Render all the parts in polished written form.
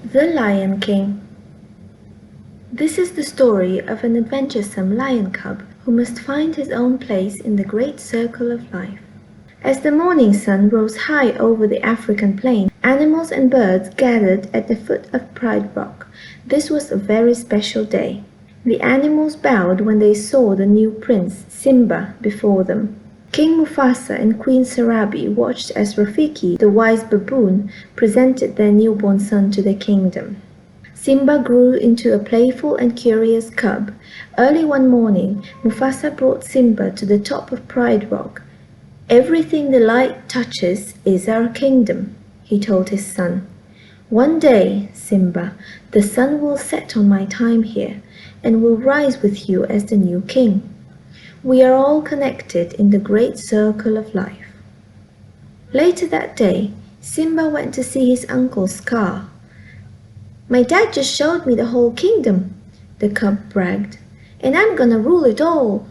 The Lion King. This is the story of an adventuresome lion cub who must find his own place in the great circle of life. As the morning sun rose high over the African plain, animals and birds gathered at the foot of Pride Rock. This was a very special day. The animals bowed when they saw the new prince, Simba, before them. King Mufasa and Queen Sarabi watched as Rafiki, the wise baboon, presented their newborn son to the kingdom. Simba grew into a playful and curious cub. Early one morning, Mufasa brought Simba to the top of Pride Rock. "Everything the light touches is our kingdom," he told his son. "One day, Simba, the sun will set on my time here and will rise with you as the new king. We are all connected in the great circle of life." Later that day, Simba went to see his uncle Scar. "My dad just showed me the whole kingdom," the cub bragged, "and I'm gonna rule it all."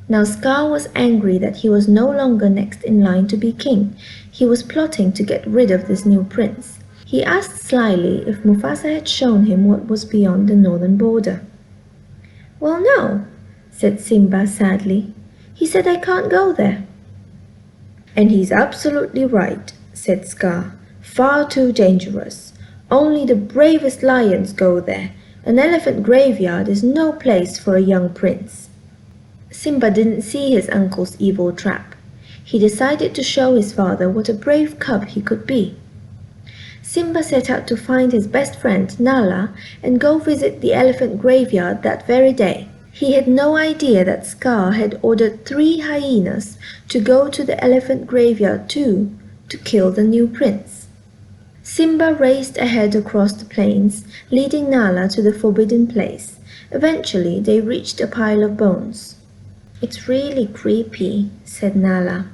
Now Scar was angry that he was no longer next in line to be king. He was plotting to get rid of this new prince. He asked slyly if Mufasa had shown him what was beyond the northern border. "Well, no," said Simba sadly. "He said I can't go there." "And he's absolutely right," said Scar. "Far too dangerous. Only the bravest lions go there. An elephant graveyard is no place for a young prince." Simba didn't see his uncle's evil trap. He decided to show his father what a brave cub he could be. Simba set out to find his best friend Nala and go visit the elephant graveyard that very day. He had no idea that Scar had ordered 3 hyenas to go to the elephant graveyard too, to kill the new prince. Simba raced ahead across the plains, leading Nala to the forbidden place. Eventually they reached a pile of bones. "It's really creepy," said Nala.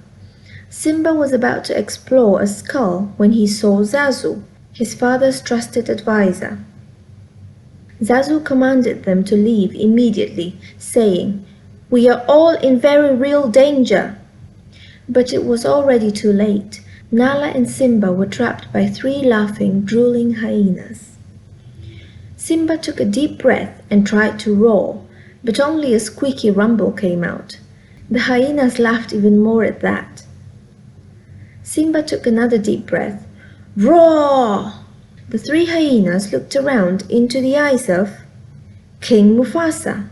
Simba was about to explore a skull when he saw Zazu, his father's trusted advisor. Zazu commanded them to leave immediately, saying, "We are all in very real danger." But it was already too late. Nala and Simba were trapped by 3 laughing, drooling hyenas. Simba took a deep breath and tried to roar, but only a squeaky rumble came out. The hyenas laughed even more at that. Simba took another deep breath. Roar! The 3 hyenas looked around into the eyes of King Mufasa.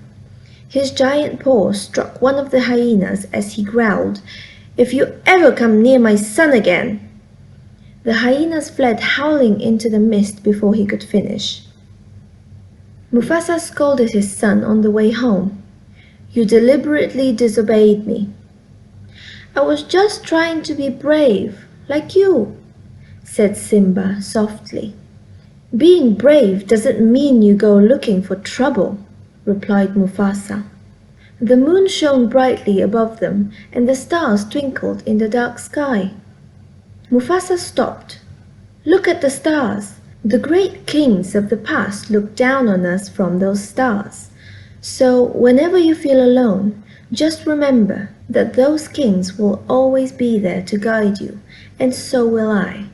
His giant paw struck one of the hyenas as he growled, "If you ever come near my son again!" The hyenas fled howling into the mist before he could finish. Mufasa scolded his son on the way home. "You deliberately disobeyed me." "I was just trying to be brave, like you," said Simba softly. "Being brave doesn't mean you go looking for trouble," replied Mufasa. The moon shone brightly above them, and the stars twinkled in the dark sky. Mufasa stopped. "Look at the stars. The great kings of the past looked down on us from those stars. So whenever you feel alone, just remember that those kings will always be there to guide you, and so will I."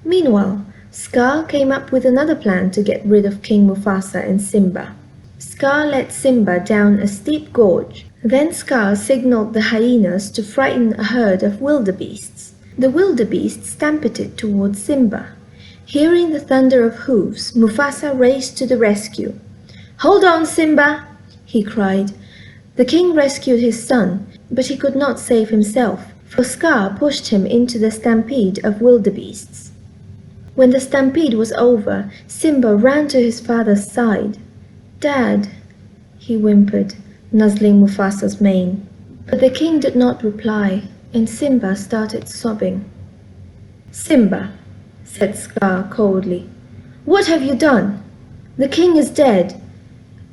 Meanwhile, Scar came up with another plan to get rid of King Mufasa and Simba. Scar led Simba down a steep gorge. Then Scar signaled the hyenas to frighten a herd of wildebeests. The wildebeests stampeded towards Simba. Hearing the thunder of hooves, Mufasa raced to the rescue. "Hold on, Simba!" he cried. The king rescued his son, but he could not save himself, for Scar pushed him into the stampede of wildebeests. When the stampede was over, Simba ran to his father's side. "Dad," he whimpered, nuzzling Mufasa's mane. But the king did not reply, and Simba started sobbing. "Simba," said Scar coldly, "what have you done? The king is dead,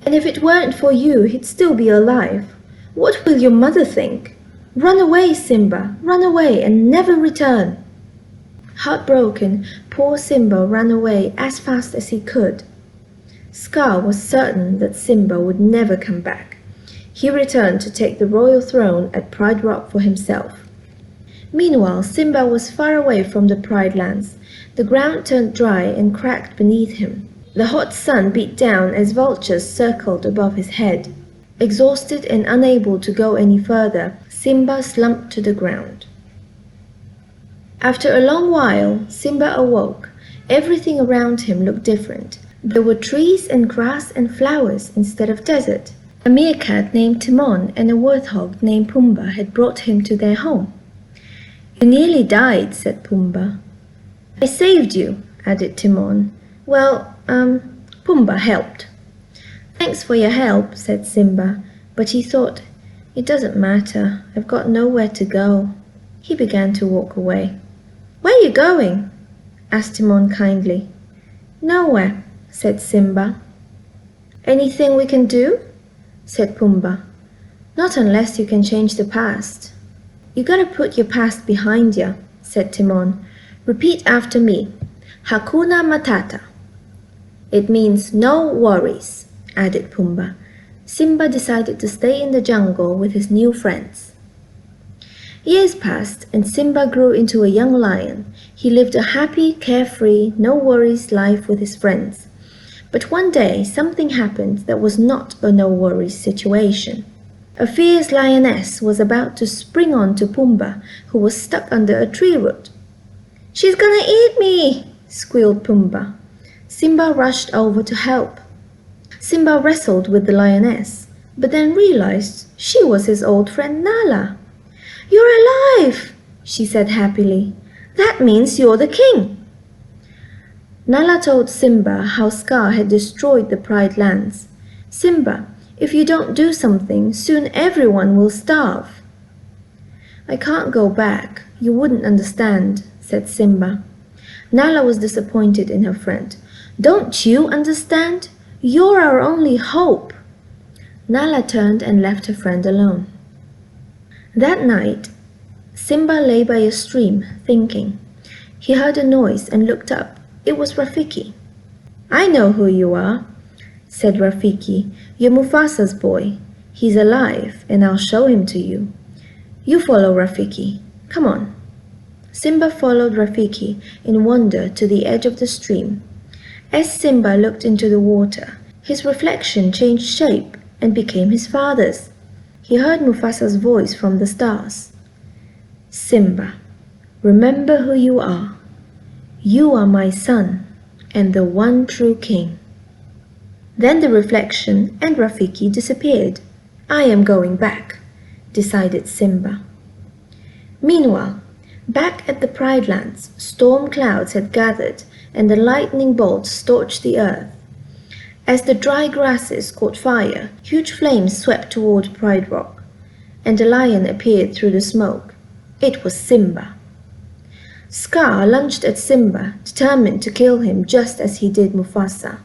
and if it weren't for you, he'd still be alive. What will your mother think? Run away, Simba, run away and never return." Heartbroken, poor Simba ran away as fast as he could. Scar was certain that Simba would never come back. He returned to take the royal throne at Pride Rock for himself. Meanwhile, Simba was far away from the Pride Lands. The ground turned dry and cracked beneath him. The hot sun beat down as vultures circled above his head. Exhausted and unable to go any further, Simba slumped to the ground. After a long while, Simba awoke. Everything around him looked different. There were trees and grass and flowers instead of desert. A meerkat named Timon and a warthog named Pumbaa had brought him to their home. "You nearly died," said Pumbaa. "I saved you," added Timon. "Well, Pumbaa helped." "Thanks for your help," said Simba, but he thought, "It doesn't matter, I've got nowhere to go." He began to walk away. "Where are you going?" asked Timon kindly. "Nowhere," said Simba. "Anything we can do?" said Pumbaa. "Not unless you can change the past." "You gotta put your past behind you," said Timon. "Repeat after me. Hakuna Matata." "It means no worries," added Pumbaa. Simba decided to stay in the jungle with his new friends. Years passed and Simba grew into a young lion. He lived a happy, carefree, no worries life with his friends. But one day something happened that was not a no worries situation. A fierce lioness was about to spring on to Pumbaa, who was stuck under a tree root. "She's gonna eat me!" squealed Pumbaa. Simba rushed over to help. Simba wrestled with the lioness, but then realized she was his old friend Nala. "You're alive!" she said happily. "That means you're the king." Nala told Simba how Scar had destroyed the Pride lands. "Simba, if you don't do something, soon everyone will starve." "I can't go back. You wouldn't understand," said Simba. Nala was disappointed in her friend. "Don't you understand? You're our only hope." Nala turned and left her friend alone. That night, Simba lay by a stream, thinking. He heard a noise and looked up. It was Rafiki. "I know who you are," said Rafiki. "You're Mufasa's boy. He's alive, and I'll show him to you. You follow Rafiki. Come on." Simba followed Rafiki in wonder to the edge of the stream. As Simba looked into the water, his reflection changed shape and became his father's. He heard Mufasa's voice from the stars. "Simba, remember who you are. You are my son and the one true king." Then the reflection and Rafiki disappeared. "I am going back," decided Simba. Meanwhile, back at the Pride Lands, storm clouds had gathered and the lightning bolts scorched the earth. As the dry grasses caught fire, huge flames swept toward Pride Rock, and a lion appeared through the smoke. It was Simba. Scar lunged at Simba, determined to kill him just as he did Mufasa.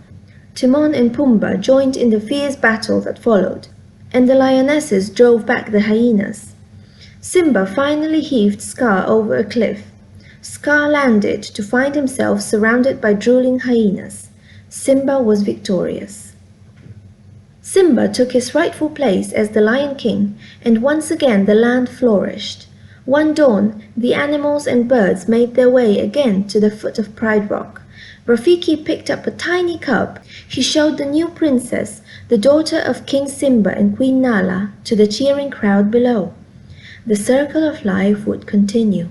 Timon and Pumbaa joined in the fierce battle that followed, and the lionesses drove back the hyenas. Simba finally heaved Scar over a cliff. Scar landed to find himself surrounded by drooling hyenas. Simba was victorious. Simba took his rightful place as the Lion King, and once again the land flourished. One dawn, the animals and birds made their way again to the foot of Pride Rock. Rafiki picked up a tiny cub. He showed the new princess, the daughter of King Simba and Queen Nala, to the cheering crowd below. The circle of life would continue.